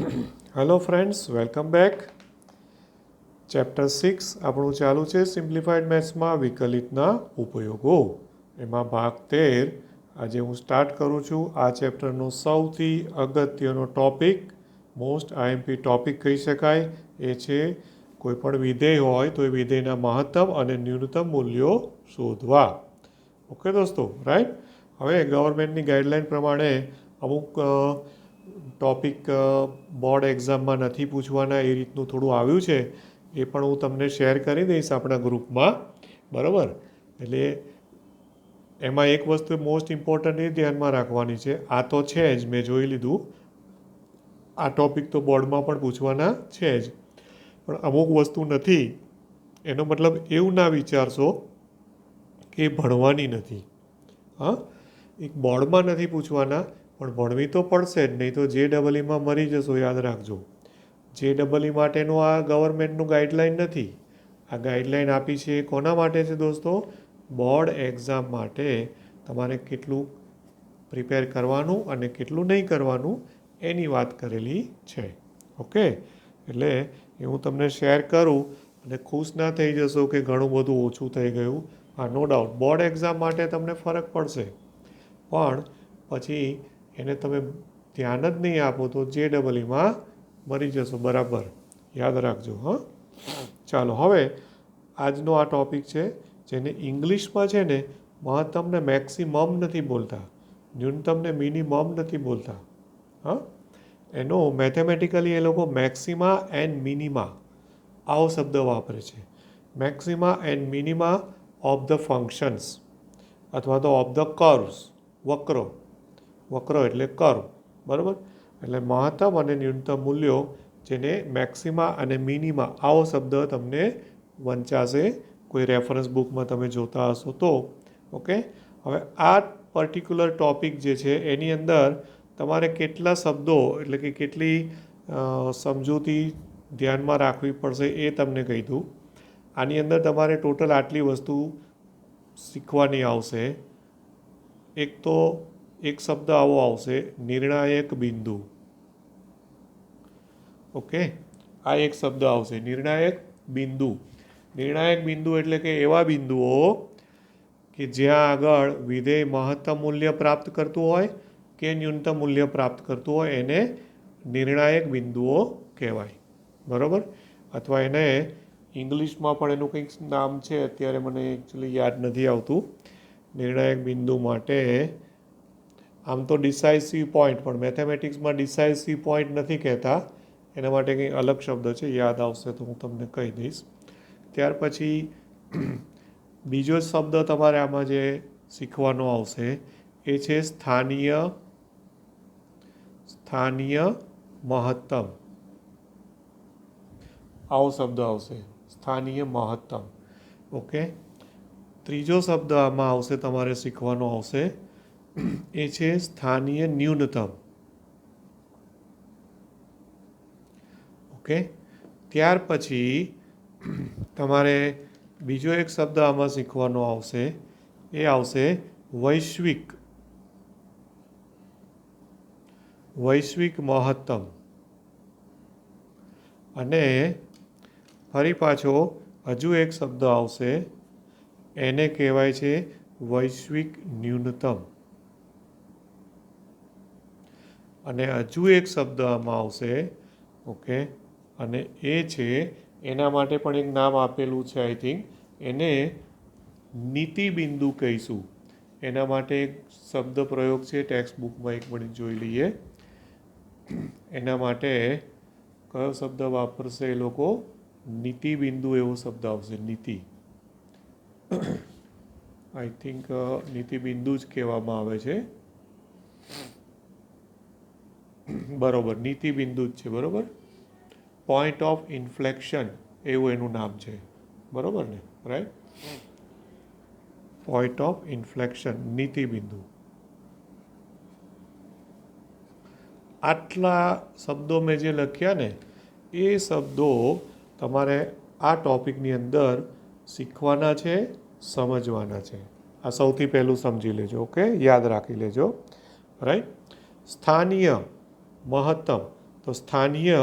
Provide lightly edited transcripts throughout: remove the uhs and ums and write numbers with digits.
Hello friends, welcome back. Chapter 6 આપણું ચાલુ છે સિમ્પ્લિફાઈડ મેથ્સમાં વિકલિતના ઉપયોગો. એમાં ભાગ 13 આજે હું સ્ટાર્ટ કરું છું. આ ચેપ્ટરનો સૌથી અગત્યનો ટોપિક, મોસ્ટ આઈએમપી ટોપિક કહી શકાય, એ છે કોઈપણ વિધેય હોય તો એ વિધેયના મહત્તમ અને ન્યૂનતમ મૂલ્યો શોધવા. ઓકે દોસ્તો, રાઈટ. હવે ગવર્મેન્ટની ગાઈડલાઇન પ્રમાણે અમુક ટોપિક બોર્ડ એક્ઝામમાં નથી પૂછવાના, એ રીતનું થોડું આવ્યું છે. એ પણ હું તમને શેર કરી દઈશ આપણા ગ્રુપમાં, બરાબર. એટલે એમાં એક વસ્તુ મોસ્ટ ઇમ્પોર્ટન્ટ એ ધ્યાનમાં રાખવાની છે, આ તો છે જ, મેં જોઈ લીધું, આ ટોપિક તો બોર્ડમાં પણ પૂછવાના છે જ, પણ અમુક વસ્તુ નથી. એનો મતલબ એવું ના વિચારશો કે ભણવાની નથી. હા, એક બોર્ડમાં નથી પૂછવાના, પણ ભણવી તો પડશે જ, નહીં તો JEE મરી જશો, યાદ રાખજો. JEE માટેનું આ ગવર્મેન્ટનું ગાઈડલાઇન નથી. આ ગાઈડલાઇન આપી છે કોના માટે છે દોસ્તો? બોર્ડ એક્ઝામ માટે. તમારે કેટલું પ્રિપેર કરવાનું અને કેટલું નહીં કરવાનું એની વાત કરેલી છે. ઓકે, એટલે એ હું તમને શેર કરું અને ખુશ ના થઈ જશો કે ઘણું બધું ઓછું થઈ ગયું. હા, નો ડાઉટ બોર્ડ એક્ઝામ માટે તમને ફરક પડશે, પણ પછી એને તમે ધ્યાન જ નહીં આપો તો JEE મરી જશો, બરાબર, યાદ રાખજો. હા, ચાલો હવે આજનો આ ટોપિક છે, જેને ઇંગ્લિશમાં છે ને મહત્તમને મેક્સિમમ નથી બોલતા, ન્યૂનતમને મિનિમમ નથી બોલતા. હા, એનો મેથેમેટિકલી એ લોકો મેક્સિમા એન્ડ મિનિમા આવો શબ્દ વાપરે છે. Maxima and minima of the functions અથવા તો ઓફ ધ કર્વ્સ, વક્રો. વક્ર એટલે કર્વ, બરાબર. એટલે મહત્તમ અને ન્યૂનતમ મૂલ્યો, જેને મેક્સિમા અને મિનિમા આવો શબ્દ તમને વંચાશે કોઈ રેફરન્સ બુકમાં તમે જોતા હશો તો. ઓકે, હવે આ પર્ટિક્યુલર ટોપિક જે છે એની અંદર તમારે કેટલા શબ્દો એટલે કે કેટલી સમજૂતી ધ્યાનમાં રાખવી પડશે એ તમને કહી દઉં. આની અંદર તમારે ટોટલ આટલી વસ્તુ શીખવાની આવશે. એક તો એક શબ્દ આવો આવશે, નિર્ણાયક બિંદુ. ઓકે, આ એક શબ્દ આવશે, નિર્ણાયક બિંદુ. નિર્ણાયક બિંદુ એટલે કે એવા બિંદુઓ કે જ્યાં આગળ વિધેય મહત્તમ મૂલ્ય પ્રાપ્ત કરતું હોય કે ન્યૂનતમ મૂલ્ય પ્રાપ્ત કરતું હોય, એને નિર્ણાયક બિંદુઓ કહેવાય, બરાબર. અથવા એને ઇંગ્લિશમાં પણ એનું કંઈક નામ છે, અત્યારે મને એકચ્યુઅલી યાદ નથી આવતું. નિર્ણાયક બિંદુ માટે આમ તો ડિસાઇસિવ પોઈન્ટ, પણ મેથેમેટિક્સમાં ડિસાઇસિવ પોઈન્ટ નથી કહેતા, એના માટે કંઈ અલગ શબ્દ છે, યાદ આવશે તો હું તમને કહી દઈશ. ત્યાર પછી બીજો શબ્દ તમારે આમાં જે શીખવાનો આવશે એ છે સ્થાનીય મહત્તમ. આવો શબ્દ આવશે, સ્થાનીય મહત્તમ. ઓકે, ત્રીજો શબ્દ આમાં આવશે, તમારે શીખવાનો આવશે, એ છે સ્થાનીય ન્યૂનતમ. ઓકે, ત્યાર પછી તમારે બીજો એક શબ્દ આમાં શીખવાનો આવશે, એ આવશે વૈશ્વિક મહત્તમ. અને ફરી પાછો હજુ એક શબ્દ આવશે, એને કહેવાય છે વૈશ્વિક ન્યૂનતમ. અને હજુ એક શબ્દ આમાં આવશે, ઓકે, અને એ છે, એના માટે પણ એક નામ આપેલું છે, આઈ થિંક એને નીતિ બિંદુ કહીશું. એના માટે એક શબ્દ પ્રયોગ છે ટેક્સ્ટ બુકમાં, એક મિનિટ જોઈ લઈએ. એના માટે કયો શબ્દ વાપરશે એ લોકો? નીતિ બિંદુ એવો શબ્દ આવશે, નીતિ. આઈ થિંક નીતિ બિંદુ જ કહેવામાં આવે છે, બરોબર, નીતિ બિંદુ જ છે, બરોબર. પોઈન્ટ ઓફ ઇન્ફ્લેક્શન એવું એનું નામ છે, બરોબર ને, રાઈટ. પોઈન્ટ ઓફ ઇન્ફ્લેક્શન, નીતિ બિંદુ. આટલા શબ્દો મેં જે લખ્યા ને, એ શબ્દો તમારે આ ટોપિકની અંદર શીખવાના છે, સમજવાના છે. આ સૌથી પહેલું સમજી લેજો. ઓકે, યાદ રાખી લેજો, રાઈટ. સ્થાનીય મહત્તમ, તો સ્થાનીય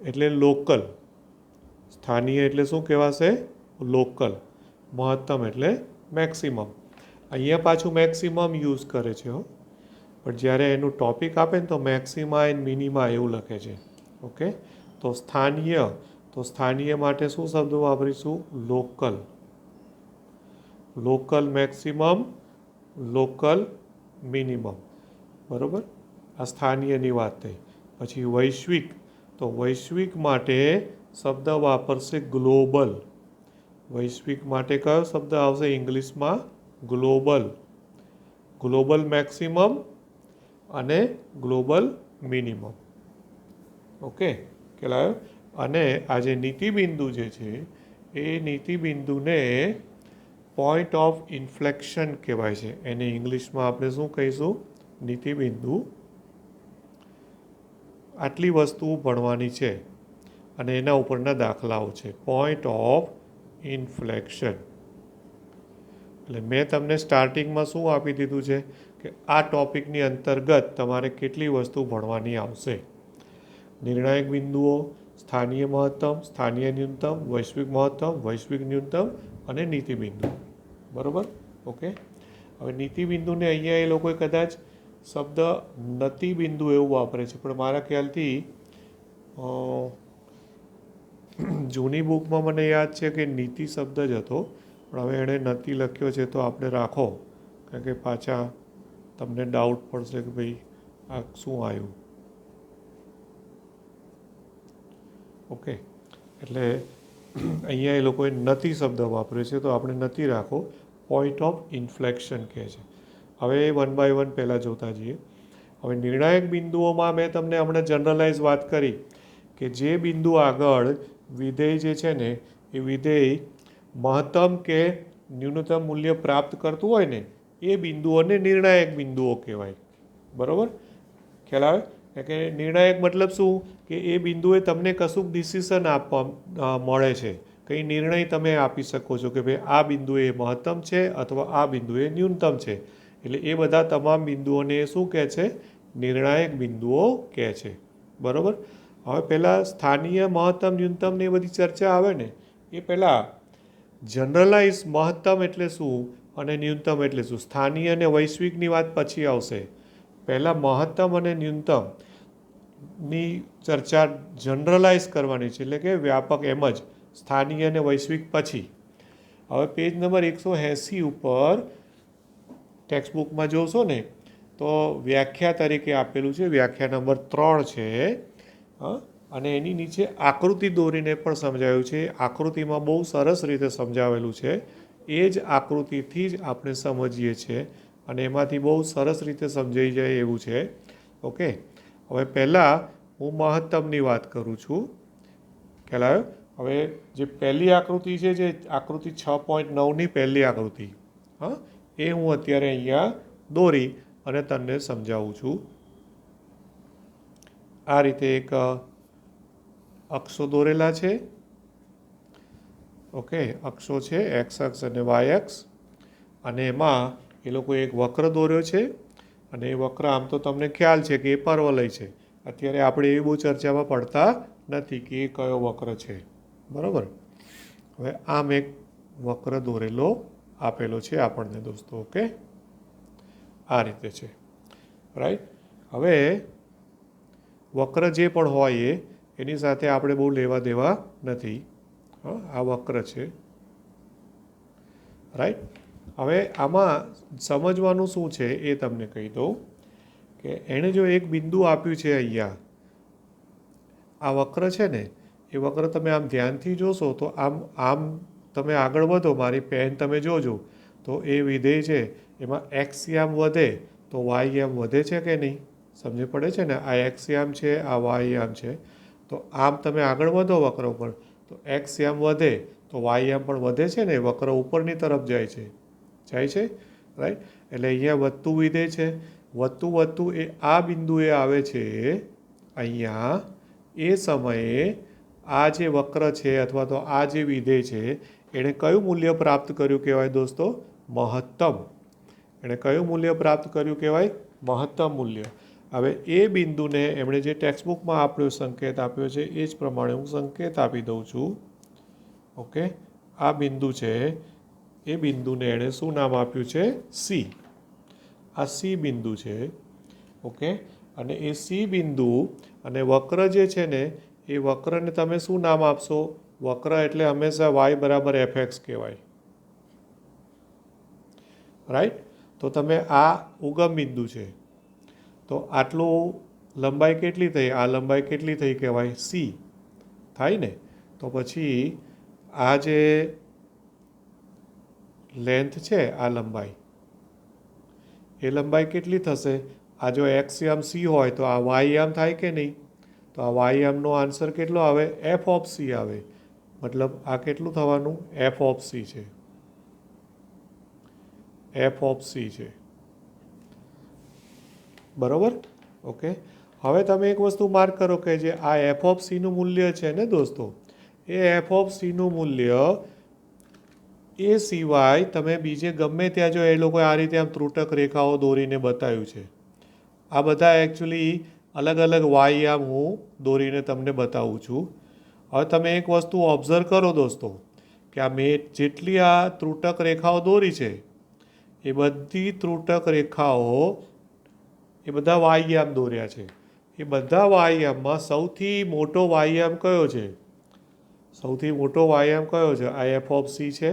એટલે લોકલ, સ્થાનીય એટલે શું કહેવાશે? લોકલ. મહત્તમ એટલે મેક્સિમમ. અહીંયા પાછું મેક્સિમમ યુઝ કરે છે હો, પણ જ્યારે એનું ટોપિક આપે ને તો મેક્સિમા એન્ડ મિનિમા એવું લખે છે. ઓકે, તો સ્થાનીય, તો સ્થાનીય માટે શું શબ્દ વાપરીશું? Local. Local maximum, local minimum. બરાબર, આ સ્થાનીયની વાત થઈ. પછી વૈશ્વિક, તો વૈશ્વિક માટે શબ્દ વાપરશે ગ્લોબલ. વૈશ્વિક માટે કયો શબ્દ આવશે ઇંગ્લિશમાં? ગ્લોબલ. ગ્લોબલ મેક્સિમમ અને ગ્લોબલ મિનિમમ. ઓકે, ખ્યાલ આવ્યો? અને આ જે નીતિબિંદુ જે છે એ નીતિબિંદુને પોઈન્ટ ઓફ ઇન્ફ્લેક્શન કહેવાય છે. એને ઇંગ્લિશમાં આપણે શું કહીશું? નીતિબિંદુ. આટલી વસ્તુઓ ભણવાની છે અને એના ઉપરના દાખલાઓ છે. Point of inflection. એટલે મેં તમને સ્ટાર્ટિંગમાં શું આપી દીધું છે કે આ ટૉપિકની અંતર્ગત તમારે કેટલી વસ્તુ ભણવાની આવશે? નિર્ણાયક બિંદુઓ, સ્થાનીય મહત્તમ, સ્થાનીય ન્યૂનતમ, વૈશ્વિક મહત્તમ, વૈશ્વિક ન્યૂનતમ અને નીતિબિંદુ. બરાબર? ઓકે, હવે નીતિબિંદુને અહીંયા એ લોકોએ કદાચ શબ્દ નતિબિંદુ એવું વાપરે છે, પણ મારા ખ્યાલથી જૂની બુકમાં મને યાદ છે કે નીતિ શબ્દ જ હતો, પણ હવે એણે નતિ લખ્યો છે તો આપણે રાખો, કારણ કે પાછા તમને ડાઉટ પડશે કે ભાઈ આ શું આવ્યું. ઓકે, એટલે અહીંયા એ લોકોએ નતિ શબ્દ વાપર્યો છે તો આપણે નતિ રાખો. પોઈન્ટ ઓફ ઇન્ફ્લેક્શન કહે છે. હવે વન બાય વન પહેલાં જોતા જઈએ. હવે નિર્ણાયક બિંદુઓમાં મેં તમને હમણાં જનરલાઇઝ વાત કરી કે જે બિંદુ આગળ વિધેય જે છે ને એ વિધેય મહત્તમ કે ન્યૂનતમ મૂલ્ય પ્રાપ્ત કરતું હોય ને એ બિંદુઓને નિર્ણાયક બિંદુઓ કહેવાય. બરાબર? ખ્યાલ આવે? કે નિર્ણાયક મતલબ શું? કે એ બિંદુએ તમને કશુંક ડિસિઝન આપવા મળે છે, કંઈ નિર્ણય તમે આપી શકો છો કે ભાઈ આ બિંદુએ મહત્તમ છે અથવા આ બિંદુએ ન્યૂનતમ છે. એટલે એ બધા તમામ બિંદુઓને શું કહે છે? નિર્ણાયક બિંદુઓ કહે છે. બરાબર? હવે પહેલાં સ્થાનીય મહત્તમ ન્યૂનતમ ને એ બધી ચર્ચા આવે ને એ પહેલાં જનરલાઇઝ મહત્તમ એટલે શું અને ન્યૂનતમ એટલે શું? સ્થાનીય અને વૈશ્વિકની વાત પછી આવશે. પહેલાં મહત્તમ અને ન્યૂનતમની ચર્ચા જનરલાઇઝ કરવાની છે, એટલે કે વ્યાપક એમ જ, સ્થાનીય અને વૈશ્વિક પછી. હવે પેજ નંબર 180 ઉપર ટેક્સ્ટબુકમાં જોશો ને તો વ્યાખ્યા તરીકે આપેલું છે, વ્યાખ્યા નંબર 3 છે. અને એની નીચે આકૃતિ દોરીને પણ સમજાવ્યું છે. આકૃતિમાં બહુ સરસ રીતે સમજાવેલું છે. એ જ આકૃતિથી જ આપણે સમજીએ છીએ અને એમાંથી બહુ સરસ રીતે સમજાઈ જાય એવું છે. ઓકે, હવે પહેલાં હું મહત્તમની વાત કરું છું. ખ્યાલ આવ્યો? હવે જે પહેલી આકૃતિ છે, જે આકૃતિ 6.9ની પહેલી આકૃતિ, એ હું અત્યારે અહીંયા દોરી અને તમને સમજાવું છું. આ રીતે એક અક્ષો દોરેલા છે. ઓકે, અક્ષો છે એક્સ અક્ષ અને વાય અક્ષ, અને એમાં એ લોકોએ એક વક્ર દોર્યો છે અને એ વક્ર આમ તો તમને ખ્યાલ છે કે એ પર્વલય છે. અત્યારે આપણે એ બહુ ચર્ચામાં પડતા નથી કે એ કયો વક્ર છે. બરાબર? હવે આમ એક વક્ર દોરેલો આપેલો છે આપણને દોસ્તો. ઓકે, આ રીતે છે. રાઈટ? હવે વક્ર જે પણ હોય એની સાથે આપણે બહુ લેવા દેવા નથી. આ વક્ર છે. રાઈટ? હવે આમાં સમજવાનું શું છે એ તમને કહી દઉં કે એણે જો એક બિંદુ આપ્યું છે અહીંયા, આ વક્ર છે ને એ વક્ર તમે આમ ધ્યાનથી જોશો તો આમ તમે આગળ વધો, મારી પેન તમે જોજો તો એ વિધેય છે એમાં એક્સ યામ વધે તો વાય યામ વધે છે કે નહીં? સમજ પડે છે ને? આ એક્સ યામ છે, આ વાય યામ છે. તો આમ તમે આગળ વધો વક્ર ઉપર તો એક્સ યામ વધે તો વાય યામ પણ વધે છે ને? વક્ર ઉપરની તરફ જાય છે. રાઈટ? એટલે અહીંયા વધતું વિધેય છે. વધતું એ આ બિંદુએ આવે છે અહીંયા. એ સમયે આ જે વક્ર છે અથવા તો આ જે વિધેય છે એણે કયું મૂલ્ય પ્રાપ્ત કર્યું કહેવાય દોસ્તો? મહત્તમ. એણે કયું મૂલ્ય પ્રાપ્ત કર્યું કહેવાય? મહત્તમ મૂલ્ય. હવે એ બિંદુને એમણે જે ટેક્સ્ટબુકમાં આપ્યો સંકેત આપ્યો છે એ જ પ્રમાણે હું સંકેત આપી દઉં છું. ઓકે, આ બિંદુ છે એ બિંદુને એણે શું નામ આપ્યું છે? સી. આ સી બિંદુ છે. ઓકે, અને એ સી બિંદુ અને વક્ર જે છે ને એ વક્રને તમે શું નામ આપશો? વક્ર એટલે હંમેશા y બરાબર fx કહેવાય. રાઈટ? તો તમે આ ઉગમ બિંદુ છે, તો આટલું લંબાઈ કેટલી થઈ? આ લંબાઈ કેટલી થઈ કહેવાય? સી થાય ને. તો પછી આ જે લેન્થ છે, આ લંબાઈ, એ લંબાઈ કેટલી થશે? આ જો એક્સ યામ સી હોય તો આ વાય યામ થાય કે નહીં? તો આ વાય યામનો આન્સર કેટલો આવે? એફ ઓફ સી આવે. મતલબ આ કેટલું થવાનું? એફ ઓફ સી છે. એફ ઓફ સી છે. બરાબર? ઓકે, હવે તમે એક વસ્તુ માર્ક કરો કે જે આ એફ ઓફ સીનું મૂલ્ય છે ને દોસ્તો, એ એફ ઓફ સીનું મૂલ્ય એ સિવાય તમે બીજે ગમે ત્યાં જો એ લોકોએ આ રીતે આમ ત્રુટક રેખાઓ દોરીને બતાવ્યું છે. આ બધા એકચ્યુઅલી અલગ અલગ વાય યામ હું દોરીને તમને બતાવું છું. હવે તમે એક વસ્તુ ઓબ્ઝર્વ કરો દોસ્તો કે આ મેં જેટલી આ ત્રુટક રેખાઓ દોરી છે એ બધી ત્રુટક રેખાઓ એ બધા વાય યામ દોર્યા છે. એ બધા વાય યામમાં સૌથી મોટો વાય યામ કયો છે? સૌથી મોટો વાય યામ કયો છે? આ એફ ઓફ સી છે.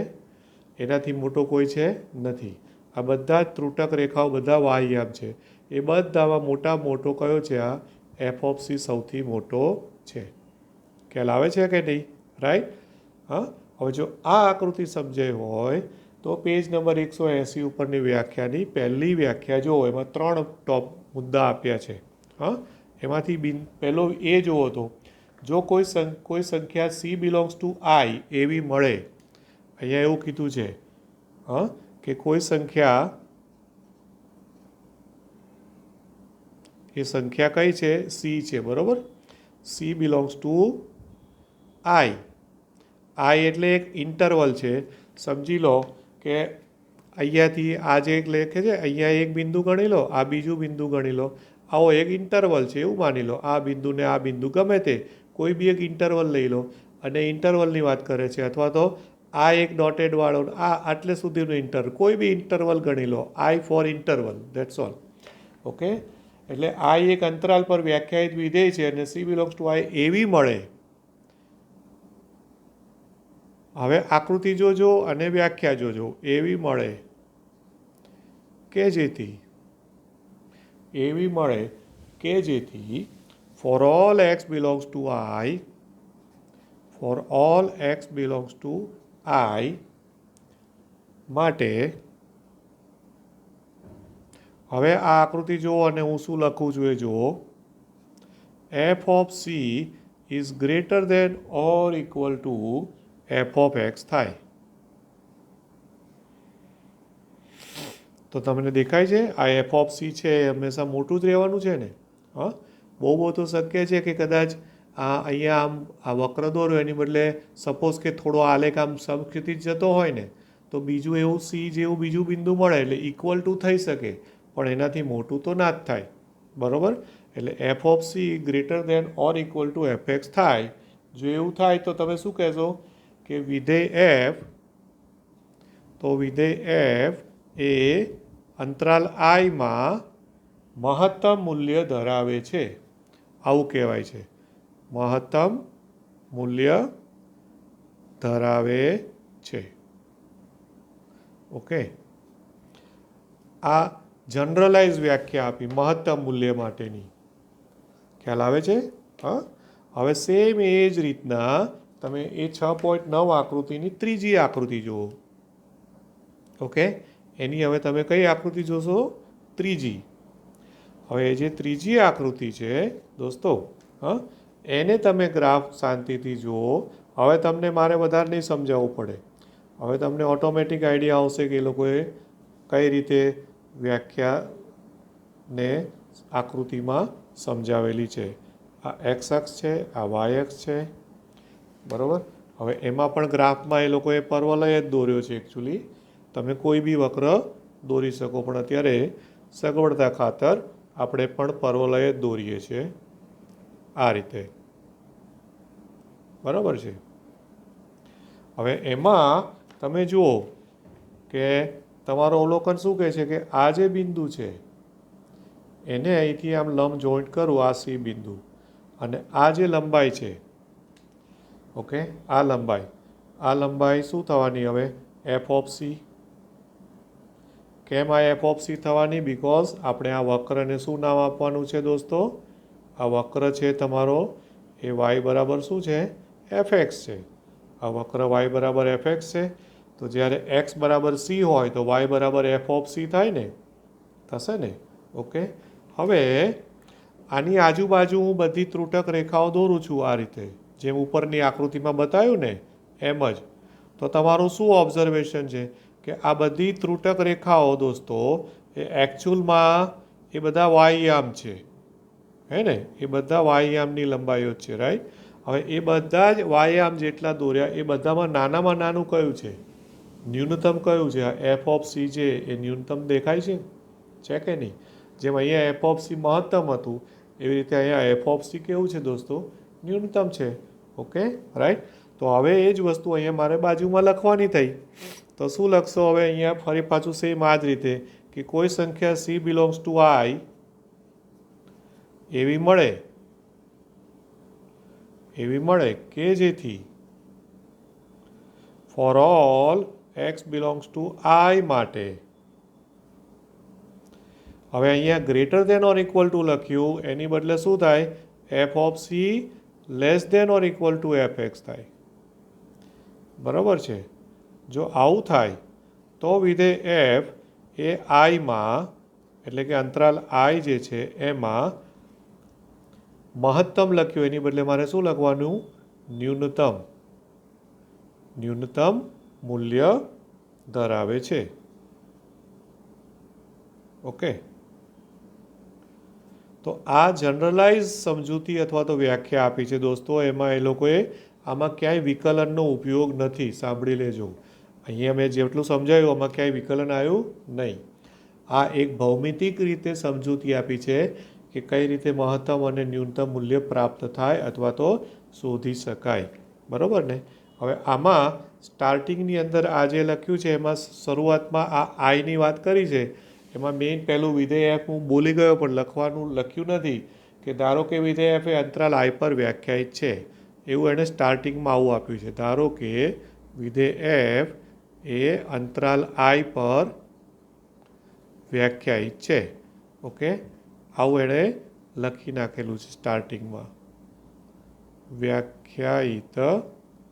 એનાથી મોટો કોઈ છે નથી. આ બધા જ ત્રુટક રેખાઓ બધા વાય યામ છે. એ બધામાં મોટા મોટો કયો છે? આ એફ ઓફ સી સૌથી મોટો છે. ખ્યાલ આવે છે કે નહીં? રાઈટ? હા. હવે જો આ આકૃતિ સમજાય હોય તો પેજ નંબર 180 ઉપરની વ્યાખ્યાની પહેલી વ્યાખ્યા જુઓ, એમાં 3 ટોપ મુદ્દા આપ્યા છે. હા, એમાંથી પહેલો એ જુઓ તો જો કોઈ સંખ્યા સી બિલોંગ્સ ટુ આઈ એવી મળે, અહીંયા એવું કીધું છે હા કે કોઈ સંખ્યા, એ સંખ્યા કઈ છે? સી છે. બરાબર? સી બિલોંગ્સ ટુ આઈ. આઈ એટલે એક ઇન્ટરવલ છે. સમજી લો કે અહીંયાથી આ જે એક લેખે છે, અહીંયા એક બિંદુ ગણી લો, આ બીજું બિંદુ ગણી લો. આવો એક ઇન્ટરવલ છે એવું માની લો. આ બિંદુને આ બિંદુ ગમે તે કોઈ બી એક ઇન્ટરવલ લઈ લો અને ઇન્ટરવલની વાત કરે છે, અથવા તો આ એક ડોટેડ વાળો આ આટલે સુધીનું ઇન્ટરવલ, કોઈ બી ઇન્ટરવલ ગણી લો. I for interval, that's all. Okay, એટલે આ એક અંતરાલ પર વ્યાખ્યાયિત વિધેય છે અને સી બિલોંગ્સ ટુ આઈ એવી મળે. હવે આકૃતિ જોજો અને વ્યાખ્યા જોજો. એવી મળે કે જેથી, એવી મળે કે જેથી for all x belongs to I, for all x belongs to I માટે, હવે આ આકૃતિ જુઓ અને હું શું લખું છું એ જુઓ. F of she is greater than or equal to F of x થાય. તો તમને દેખાય છે આ એફ ઓફ સી છે એ હંમેશા મોટું જ રહેવાનું છે ને. હા, બહુ તો શક્ય છે કે કદાચ અહીંયા આમ આ વક્ર દોર્યો એની બદલે સપોઝ કે થોડો આલેખ આમ સમક્ષિતિજ જતો હોય ને તો બીજું એવું સી જેવું બીજું બિંદુ મળે એટલે ઇક્વલ ટુ થઈ શકે, પણ એનાથી મોટું તો ના જ થાય. બરાબર? એટલે F of C greater than or equal to f x થાય. જો એવું થાય તો તમે શું કહેશો કે વિધેય એફ, તો વિધેય એફ એ અંતરાલ આઈમાં મહત્તમ મૂલ્ય ધરાવે છે. આવું કહેવાય છે. મહત્તમ મૂલ્ય ધરાવે છે. ઓકે, આ જનરલાઇઝ વ્યાખ્યા આપી મહત્તમ મૂલ્ય માટેની. ખ્યાલ આવે છે? હા. હવે સેમ એ જ રીતના તમે એ 6.9 આકૃતિની ત્રીજી આકૃતિ જુઓ. ઓકે, એની હવે તમે કઈ આકૃતિ જોશો? ત્રીજી. હવે જે ત્રીજી આકૃતિ છે દોસ્તો, હા, એને તમે ગ્રાફ શાંતિથી જુઓ. હવે તમને મારે વધારે નહીં સમજાવવું પડે. હવે તમને ઓટોમેટિક આઈડિયા આવશે કે એ લોકોએ કઈ રીતે વ્યાખ્યાને આકૃતિમાં સમજાવેલી છે. આ એક્સ અક્ષ છે, આ વાય અક્ષ છે. બરાબર? હવે એમાં પણ ગ્રાફમાં એ લોકોએ પરવલય જ દોર્યો છે એકચ્યુઅલી. તમે કોઈ બી વક્ર દોરી શકો, પણ અત્યારે સગવડતા ખાતર આપણે પણ પર્વલય દોરીએ છીએ આ રીતે, બરાબર છે. હવે એમાં તમે જુઓ કે તમારો અવલોકન શું કહે છે કે આ જે બિંદુ છે એને અહીંથી આમ લંબ જોઈન્ટ કરું, આ સી બિંદુ, અને આ જે લંબાઈ છે, ઓકે, આ લંબાઈ શું થવાની હવે? F of C. કેમ આ એફ ઓફ સી થવાની? બિકોઝ આપણે આ વક્રને શું નામ આપવાનું છે દોસ્તો? આ વક્ર છે તમારો એ વાય બરાબર શું છે? એફ એક્સ છે. આ વક્ર વાય બરાબર એફ એક્સ છે. તો જ્યારે એક્સ બરાબર સી હોય તો વાય બરાબર એફ ઓફ સી થાય ને? થશે ને? ઓકે. હવે આની આજુબાજુ હું બધી ત્રુટક રેખાઓ દોરું છું આ રીતે, જેમ ઉપરની આકૃતિમાં બતાવ્યું ને એમ જ. તો તમારું શું ઓબ્ઝર્વેશન છે કે આ બધી ત્રુટક રેખાઓ દોસ્તો એ એકચ્યુઅલમાં એ બધા વાયયામ છે, હે ને? એ બધા વાયયામની લંબાઈઓ છે, રાઈટ? હવે એ બધા જ વાયયામ જેટલા દોર્યા એ બધામાં નાનામાં નાનું કયું છે? ન્યૂનતમ કયું છે? આ એફ ઓફ સી છે એ ન્યૂનતમ દેખાય છે કે નહીં? જેમ અહીંયા એફ ઓફ સી મહત્તમ હતું એવી રીતે અહીંયા એફ ઓફ સી કેવું છે દોસ્તો? ન્યૂનતમ છે. Okay, right? તો હવે એ જ વસ્તુ અહીંયા મારે બાજુમાં લખવાની થઈ. તો શું લખશો હવે અહીંયા? ફરી પાછું સેમ આ જ રીતે કે કોઈ સંખ્યા સી બિલોંગ્સ ટુ આઈ એવી મળે કે જેથી for all x belongs to I માટે. હવે અહીંયા greater than or equal to લખ્યું, એની બદલે શું થાય? F of c less than or equal to f x થાય, બરાબર છે? જો આવું થાય તો વિધેય એફ એ આઈમાં, એટલે કે અંતરાલ આઈ જે છે એમાં મહત્તમ લખ્યું એની બદલે મારે શું લખવાનું? ન્યૂનતમ મૂલ્ય ધરાવે છે. ઓકે. તો આ જનરલાઇઝ સમજૂતી અથવા તો વ્યાખ્યા આપી છે દોસ્તો. એમાં એ લોકોએ આમાં ક્યાંય વિકલનનો ઉપયોગ નથી, સાંભળી લેજો. અહીંયા મેં જેટલું સમજાયું આમાં ક્યાંય વિકલન આવ્યું નહીં. આ એક ભૌમિતિક રીતે સમજૂતી આપી છે કે કઈ રીતે મહત્તમ અને ન્યૂનતમ મૂલ્ય પ્રાપ્ત થાય અથવા તો શોધી શકાય, બરાબર ને? હવે આમાં સ્ટાર્ટિંગની અંદર આ જે લખ્યું છે એમાં શરૂઆતમાં આ આઈની વાત કરી છે. એમાં મેઇન પહેલું વિધેય એફ હું બોલી ગયો પણ લખ્યું નથી કે ધારો કે વિધેય એફ એ અંતરાલ આઈ પર વ્યાખ્યાયિત છે, એવું એણે સ્ટાર્ટિંગમાં આવું આપ્યું છે. ધારો કે વિધેય એફ એ અંતરાલ આઈ પર વ્યાખ્યાયિત છે. ઓકે, આવું એણે લખી નાખેલું છે સ્ટાર્ટિંગમાં, વ્યાખ્યાયિત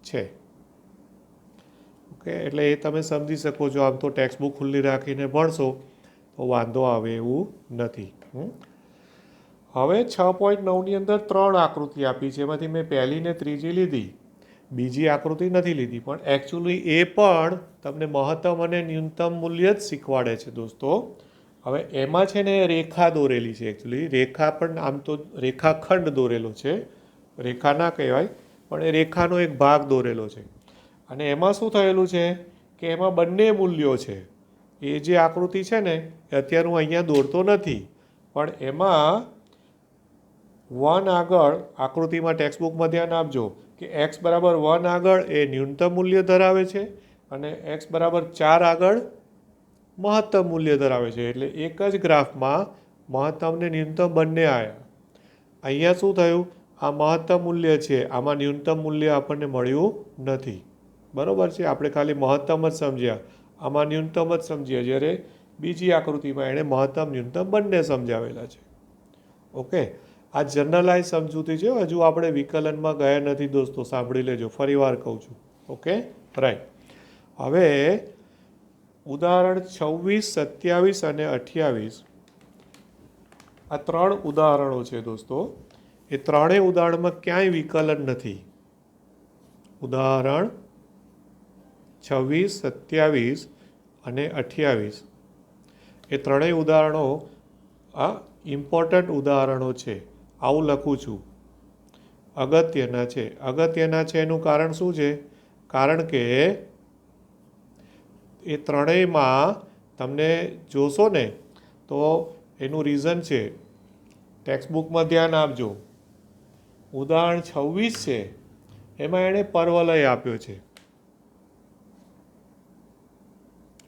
છે. ઓકે, એટલે એ તમે સમજી શકો છો. આમ તો ટેક્સ્ટ બુક ખુલ્લી રાખીને ભણશો તો વાંધો આવે એવું નથી. હવે 6.9ની અંદર 3 આકૃતિ આપી છે, એમાંથી મેં પહેલી ને ત્રીજી લીધી, બીજી આકૃતિ નથી લીધી. પણ એકચ્યુઅલી એ પણ તમને મહત્તમ અને ન્યૂનતમ મૂલ્ય જ શીખવાડે છે દોસ્તો. હવે એમાં છે ને રેખા દોરેલી છે. એકચ્યુઅલી રેખા પણ આમ તો રેખાખંડ દોરેલો છે, રેખા ના કહેવાય પણ એ રેખાનો એક ભાગ દોરેલો છે. અને એમાં શું થયેલું છે કે એમાં બંને મૂલ્યો છે. એ જે આકૃતિ છે ને એ અત્યારે હું અહીંયા દોરતો નથી, પણ એમાં 1 આગળ આકૃતિમાં ટેક્સ્ટબુકમાં ધ્યાન આપજો કે એક્સ બરાબર 1 આગળ એ ન્યૂનતમ મૂલ્ય ધરાવે છે અને એક્સ બરાબર 4 આગળ મહત્તમ મૂલ્ય ધરાવે છે. એટલે એક જ ગ્રાફમાં મહત્તમ ને ન્યૂનતમ બંને આવ્યા. અહીંયા શું થયું? આ મહત્તમ મૂલ્ય છે, આમાં ન્યૂનતમ મૂલ્ય આપણને મળ્યું નથી, બરાબર છે? આપણે ખાલી મહત્તમ જ સમજ્યા, આમાં ન્યૂનતમ જ સમજ્યા, જ્યારે બીજી આકૃતિમાં એણે મહત્તમ ન્યૂનતમ બંને સમજાવેલા છે. ઓકે, આ જનરલાઇઝ સમજૂતી છે. હજુ આપણે વિકલનમાં ગયા નથી દોસ્તો, સાંભળી લેજો, ફરી વાર કહું છું. Okay, right. હવે ઉદાહરણ 26, 27 અને 28 આ 3 ઉદાહરણો છે દોસ્તો. એ ત્રણેય ઉદાહરણમાં ક્યાંય વિકલન નથી. ઉદાહરણ 26, 27 અને 28 એ ત્રણેય ઉદાહરણો આ ઇમ્પોર્ટન્ટ ઉદાહરણો છે. આવું લખું છું, અગત્યના છે. અગત્યના છે એનું કારણ શું છે? કારણ કે એ ત્રણેયમાં તમને જોશો ને તો એનું રીઝન છે ટેક્સ્ટબુકમાં ધ્યાન આપજો. ઉદાહરણ 26 છે એમાં એણે પરવલય આપ્યો છે.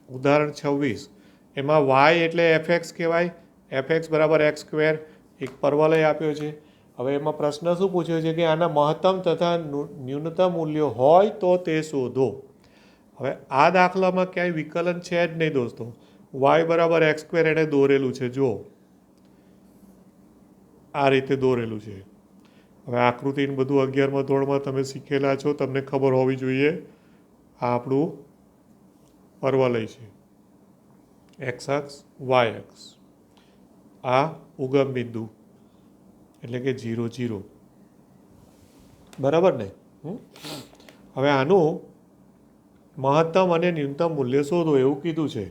ઉદાહરણ 26 એમાં વાય એટલે એફએક્સ કહેવાય. એફએક્સ બરાબર એક્સ સ્ક્વેર એક પરવલય આપ્યો છે. હવે એમાં પ્રશ્ન શું પૂછ્યો છે કે આના મહત્તમ તથા ન્યૂનતમ મૂલ્યો હોય તો તે શોધો. હવે આ દાખલામાં ક્યાંય વિકલન છે જ નહીં દોસ્તો. વાય બરાબર એક્સ સ્ક્વેર એણે દોરેલું છે, જો આ રીતે દોરેલું છે. હવે આકૃતિ બધું 11મા ધોરણમાં તમે શીખેલા છો, તમને ખબર હોવી જોઈએ. આ આપણું પરવલય છે, એક્સ અક્ષ વાય અક્ષ, આ ઉગમ બિંદુ એટલે કે 0 0. બરાબર ને? હવે આનું મહત્તમ અને ન્યૂનતમ મૂલ્ય શોધો એવું કીધું છે.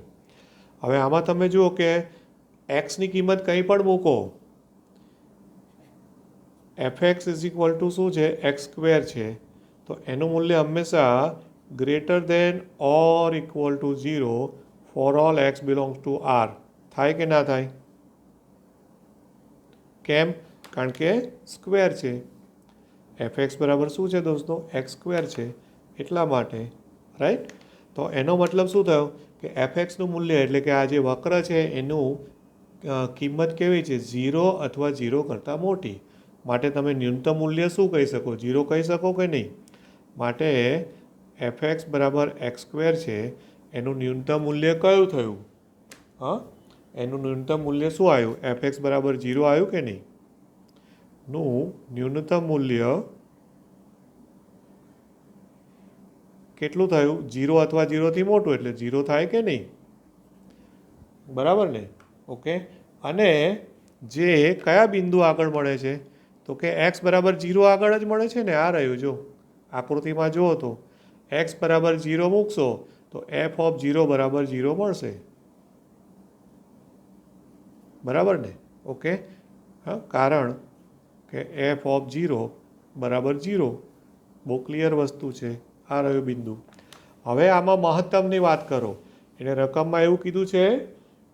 હવે આમાં તમે જુઓ કે એક્સની કિંમત કંઈ પણ મૂકો, એફએક્સ ઇઝ ઇક્વલ ટુ શું છે, એક્સ સ્ક્વેર છે, તો એનું મૂલ્ય હંમેશા greater than or equal to 0 for all x belongs to R. થાય કે ના થાય? કેમ? કારણ કે સ્ક્વેર છે. એફએક્સ બરાબર શું છે દોસ્તો? એક્સ સ્ક્વેર છે, એટલા માટે. રાઈટ? તો એનો મતલબ શું થયો કે એફએક્સનું મૂલ્ય એટલે કે આ જે વક્ર છે એનું કિંમત કેવી છે? 0 અથવા 0 કરતાં મોટી. માટે તમે ન્યૂનતમ મૂલ્ય શું કહી શકો? 0 કહી શકો કે નહીં? માટે એફએક્સ બરાબર એક્સ સ્ક્વેર છે, એનું ન્યૂનતમ મૂલ્ય કયું થયું? હા, એનું ન્યૂનતમ મૂલ્ય શું આવ્યું? એફએક્સ બરાબર 0 આવ્યું કે નહીં? નું ન્યૂનતમ મૂલ્ય કેટલું થયું? 0 અથવા 0થી મોટું એટલે 0 થાય કે નહીં? બરાબર ને? ઓકે. અને જે કયા બિંદુ આગળ મળે છે? તો કે એક્સ બરાબર 0 આગળ જ મળે છે ને. આ રહ્યું, જો આકૃતિમાં જુઓ તો એક્સ બરાબર 0 મૂકશો તો એફ ઓફ 0 બરાબર 0 મળશે. બરાબર ને? ઓકે. હા, કારણ કે એફ ઓફ 0 બરાબર 0 બહુ ક્લિયર વસ્તુ છે. આ રહ્યું બિંદુ. હવે આમાં મહત્તમની વાત કરો. એને રકમમાં એવું કીધું છે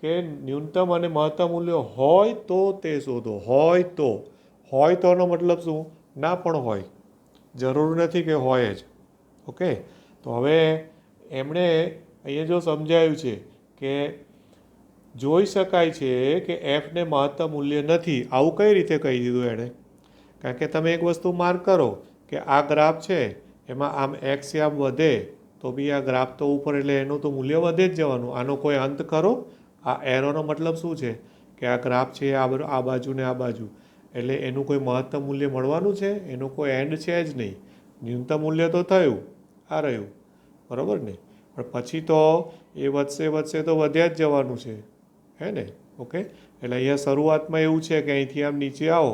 કે ન્યૂનતમ અને મહત્તમ મૂલ્યો હોય તો તે શોધો. હોય તો. હોય તોનો મતલબ શું? ના પણ હોય, જરૂર નથી કે હોય જ. ઓકે. તો હવે એમણે અહીંયા જો સમજાયું છે કે જોઈ શકાય છે કે એફને મહત્તમ મૂલ્ય નથી. આવું કઈ રીતે કહી દીધું એણે? કારણ કે તમે એક વસ્તુ માર્ક કરો કે આ ગ્રાફ છે એમાં આમ એક્સ આમ વધે તો બી આ ગ્રાફ તો ઉપર એટલે એનું તો મૂલ્ય વધે જ જવાનું. આનો કોઈ અંત ખરો? આ એરોનો મતલબ શું છે કે આ ગ્રાફ છે આ બાજુ ને આ બાજુ, એટલે એનું કોઈ મહત્તમ મૂલ્ય મળવાનું છે? એનું કોઈ એન્ડ છે જ નહીં. ન્યૂનતમ મૂલ્ય તો થયું, આ રહ્યું. બરાબર ને? પણ પછી તો એ વધશે વધશે તો વધ્યા જ જવાનું છે, હે ને? ઓકે. એટલે અહીંયા શરૂઆતમાં એવું છે કે અહીંથી આમ નીચે આવો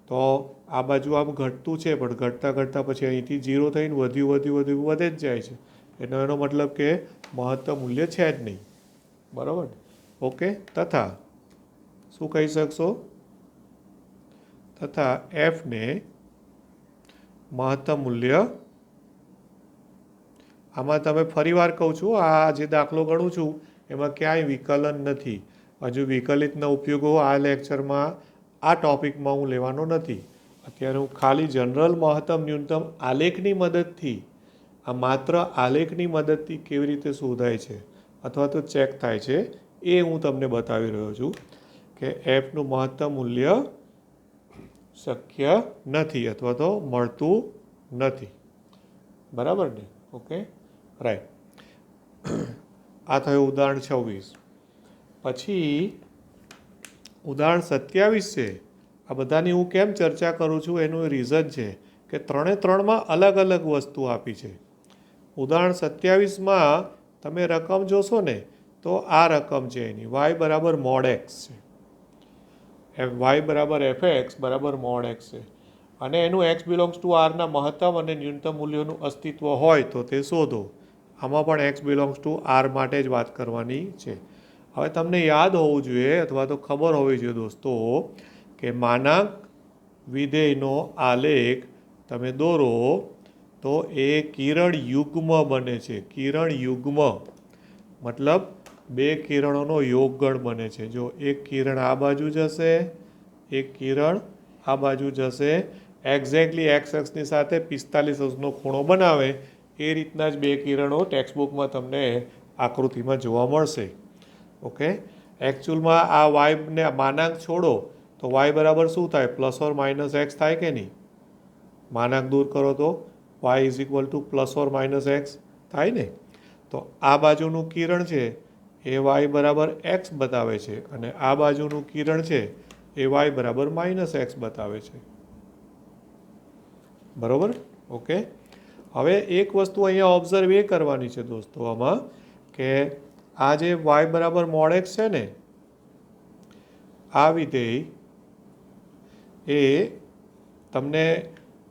તો આ બાજુ આમ ઘટતું છે, પણ ઘટતાં ઘટતાં પછી અહીંથી 0 થઈને વધ્યું વધ્યું વધ્યું વધે જ જાય છે. એટલે એનો મતલબ કે મહત્તમ મૂલ્ય છે જ નહીં. બરાબર ને? ઓકે. તથા શું કહી શકશો? તથા એફને મહત્તમ મૂલ્ય, આમાં તમે ફરીવાર કહું છું, આ જે દાખલો ગણું છું એમાં ક્યાંય વિકલન નથી. હજુ વિકલિતના ઉપયોગો આ લેક્ચરમાં આ ટૉપિકમાં હું લેવાનો નથી. અત્યારે હું ખાલી જનરલ મહત્તમ ન્યૂનતમ આલેખની મદદથી, આ માત્ર આલેખની મદદથી કેવી રીતે શોધાય છે અથવા તો ચેક થાય છે એ હું તમને બતાવી રહ્યો છું કે એફનું મહત્તમ મૂલ્ય શક્ય નથી અથવા તો મળતું નથી. બરાબર ને? ઓકે. રાઈટ. આ થયું ઉદાહરણ 26. પછી ઉદાહરણ 27 છે. આ બધાની હું કેમ ચર્ચા કરું છું એનું રીઝન છે કે 3માં અલગ અલગ વસ્તુ આપી છે. ઉદાહરણ 27માં તમે રકમ જોશો ને તો આ રકમ છે એની વાય બરાબર મોડ એક્સ છે. વાય બરાબર એફ એક્સ બરાબર મોડ એક્સ છે. અને એનું એક્સ બિલોંગ્સ ટુ આરના મહત્તમ અને ન્યૂનતમ મૂલ્યોનું અસ્તિત્વ હોય તો તે શોધો. આમાં પણ એક્સ બિલોંગ્સ ટુ આર માટે જ વાત કરવાની છે. હવે તમને યાદ હોવું જોઈએ અથવા તો ખબર હોવી જોઈએ દોસ્તો કે માનાંક વિધેયનો આલેખ તમે દોરો તો એ કિરણ યુગ્મ બને છે. કિરણ યુગ્મ મતલબ બે કિરણોનો યોગગણ બને છે. જો એક કિરણ આ બાજુ જશે, એક કિરણ આ બાજુ જશે, એક્ઝેક્ટલી એક્સ અક્ષની સાથે 45°નો ખૂણો બનાવે. એ રીતના જ બે કિરણો ટેક્સ્ટબુકમાં તમને આકૃતિમાં જોવા મળશે. ઓકે, એકચ્યુઅલમાં આ વાયને માનાંક છોડો તો વાય બરાબર શું થાય? +or-x થાય કે નહીં? માનાંક દૂર કરો તો y +or-x થાય ને. તો આ બાજુનું કિરણ છે એ y બરાબર x બતાવે છે અને આ બાજુનું કિરણ છે એ y બરાબર -x બતાવે છે. બરાબર? ઓકે, હવે એક વસ્તુ અહીંયા ઓબ્ઝર્વ એ કરવાની છે દોસ્તો આમાં, કે આ જે y બરાબર -x છે ને, આ વિધેય એ તમને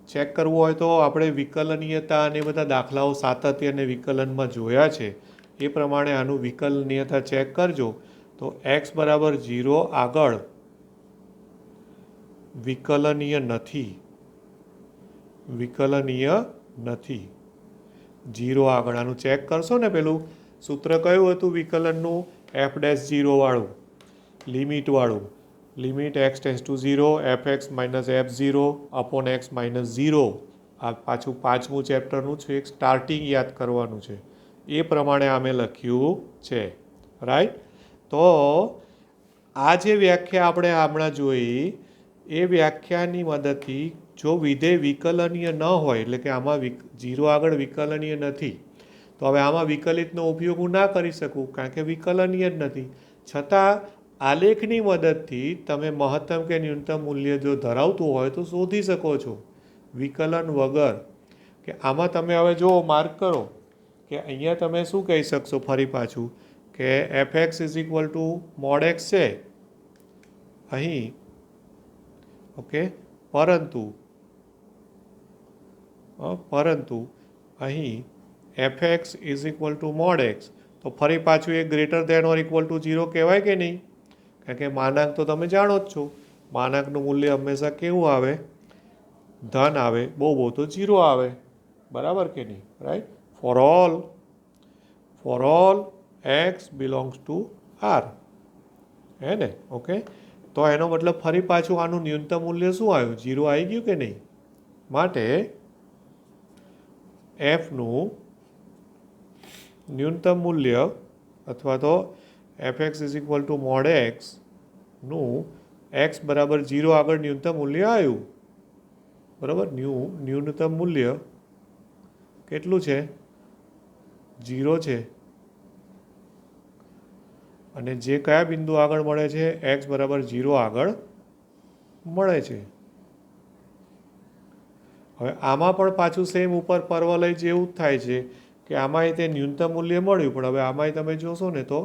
ચેક કરવું હોય તો આપણે વિકલનીયતા અને બધા દાખલાઓ સાતત્ય અને વિકલનમાં જોયા છે. એ પ્રમાણે આનું વિકલનીયતા ચેક કરજો તો x બરાબર 0 આગળ વિકલનીય નથી. વિકલનીય નથી 0 આગળ. આનું ચેક કરશો ને, પેલું સૂત્ર કયું હતું વિકલનનું? f'0 વાળું, લિમિટ વાળું. Limit x tends to 0 fx - f0 upon x - 0. આ પાછું 5મું ચેપ્ટરનું છે, એક સ્ટાર્ટિંગ યાદ કરવાનું છે. એ પ્રમાણે અમે લખ્યું છે. રાઈટ? તો આ જે વ્યાખ્યા આપણે હમણાં જોઈ, એ વ્યાખ્યાની મદદથી જો વિધેય વિકલનીય ન હોય, એટલે કે આમાં 0 આગળ વિકલનીય નથી, તો હવે આમાં વિકલિતનો ઉપયોગ હું ના કરી શકું કારણ કે વિકલનીય જ નથી. છતાં આલેખની મદદથી તમે મહત્તમ કે ન્યૂનતમ મૂલ્ય જો ધરાવતું હોય તો શોધી શકો છો વિકલન વગર. કે આમાં તમે હવે જો માર્ક કરો કે અહીંયા તમે શું કહી શકશો ફરી પાછું કે fx =x છે અહીં. ઓકે, પરંતુ અહીં fx =x, તો ફરી પાછું એ greater than or equal to 0 કહેવાય કે નહીં? કારણ કે માનાંક તો તમે જાણો જ છો, માનાંકનું મૂલ્ય હંમેશા કેવું આવે? ધન આવે, બહુ તો 0 આવે. બરાબર કે નહીં? Right? For all x belongs to r, હે ને? ઓકે, તો એનો મતલબ ફરી પાછું આનું ન્યૂનતમ મૂલ્ય શું આવ્યું? 0 આવી ગયું કે નહીં? માટે fનું ન્યૂનતમ મૂલ્ય અથવા તો fx =x નું x બરાબર 0 આગળ ન્યૂનતમ મૂલ્ય આવ્યું. બરાબર? ન્યૂનતમ મૂલ્ય કેટલું છે? 0 છે. અને જે કયા બિંદુ આગળ મળે છે? x બરાબર 0 આગળ મળે છે. હવે આમાં પણ પાછું સેમ ઉપર પરવલય જેવું જ થાય છે કે આમાંય તે ન્યૂનતમ મૂલ્ય મળ્યું, પણ હવે આમાંય તમે જોશો ને તો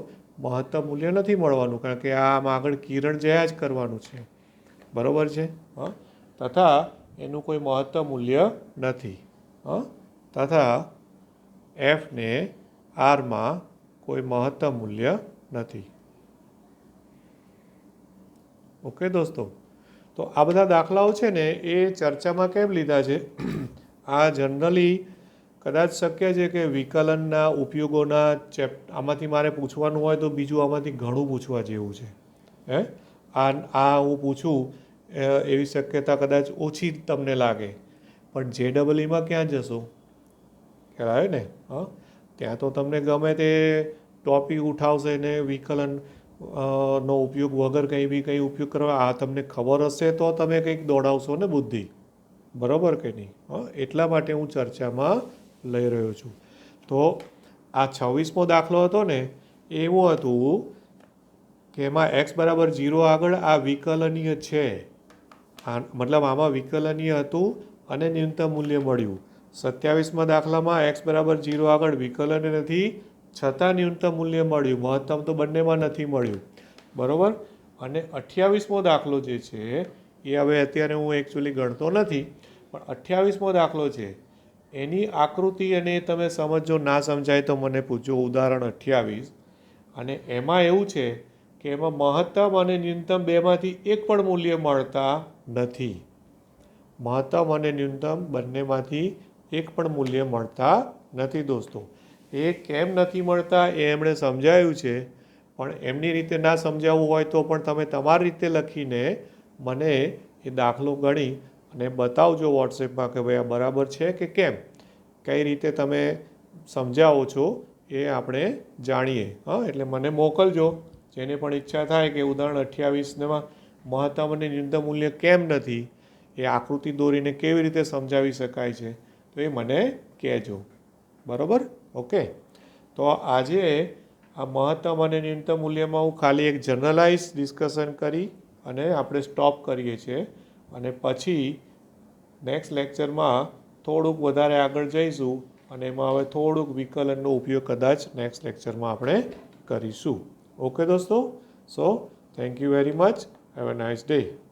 મહત્તમ મૂલ્ય નથી મળવાનું કારણ કે આમાં આગળ કિરણ જયા જ કરવાનું છે. બરાબર છે? તથા એનું કોઈ મહત્તમ મૂલ્ય નથી. તથા એફને આરમાં કોઈ મહત્તમ મૂલ્ય નથી. ઓકે દોસ્તો, તો આ બધા દાખલાઓ છે ને એ ચર્ચામાં કેમ લીધા છે? આ જનરલી કદાચ શક્ય છે કે વિકલનના ઉપયોગોના આમાંથી મારે પૂછવાનું હોય તો બીજું આમાંથી ઘણું પૂછવા જેવું છે. આ હું પૂછું એવી શક્યતા કદાચ ઓછી તમને લાગે, પણ JEEમાં ક્યાં જશો? ખ્યાલ આવે ને? ત્યાં તો તમને ગમે તે ટોપિક ઉઠાવશે ને વિકલન નો ઉપયોગ વગર કંઈ ઉપયોગ કરવા. આ તમને ખબર હશે તો તમે કંઈક દોડાવશો ને બુદ્ધિ. બરાબર કે નહીં? એટલા માટે હું ચર્ચામાં લઈ રહ્યો છું. તો આ 26મો દાખલો હતો ને, એવું હતું કે એમાં x બરાબર 0 આગળ આ વિકલનીય છે. મતલબ આમાં વિકલનીય હતું અને ન્યૂનતમ મૂલ્ય મળ્યું. 27મા દાખલામાં x બરાબર 0 આગળ વિકલન નથી, છતાં ન્યૂનતમ મૂલ્ય મળ્યું. મહત્તમ તો બંનેમાં નથી મળ્યું. બરાબર? અને 28મો દાખલો જે છે એ હવે અત્યારે હું એકચ્યુઅલી ગણતો નથી, પણ 28મો દાખલો છે એની આકૃતિ અને તમે સમજો, ના સમજાય તો મને પૂછજો. ઉદાહરણ 28. અને એમાં એવું છે કે એમાં મહત્તમ અને ન્યૂનતમ બેમાંથી એક પણ મૂલ્ય મળતા નથી. મહત્તમ અને ન્યૂનતમ બંનેમાંથી એક પણ મૂલ્ય મળતા નથી દોસ્તો. એ કેમ નથી મળતા એ એમણે સમજાયું છે, પણ એમની રીતે ના સમજાવવું હોય તો પણ તમે તમારી રીતે લખીને મને એ દાખલો ગણી અને બતાવજો વોટ્સએપમાં કે ભાઈ આ બરાબર છે કે કેમ, કઈ રીતે તમે સમજાવો છો એ આપણે જાણીએ. હા, એટલે મને મોકલજો. જેને પણ ઈચ્છા થાય કે ઉદાહરણ 28માં મહત્તમ અને ન્યૂનતમ મૂલ્ય કેમ નથી, એ આકૃતિ દોરીને કેવી રીતે સમજાવી શકાય છે, તો એ મને કહેજો. બરાબર? ઓકે. તો આજે આ મહત્તમ અને ન્યૂનતમ મૂલ્યમાં હું ખાલી એક જનરલાઇઝ ડિસ્કશન કરી અને આપણે સ્ટોપ કરીએ છીએ, અને પછી નેક્સ્ટ લેક્ચરમાં થોડુંક વધારે આગળ જઈશું અને એમાં હવે થોડુંક વિકલનનો ઉપયોગ કદાચ નેક્સ્ટ લેક્ચરમાં આપણે કરીશું. ઓકે દોસ્તો, so thank you very much. Have a nice day.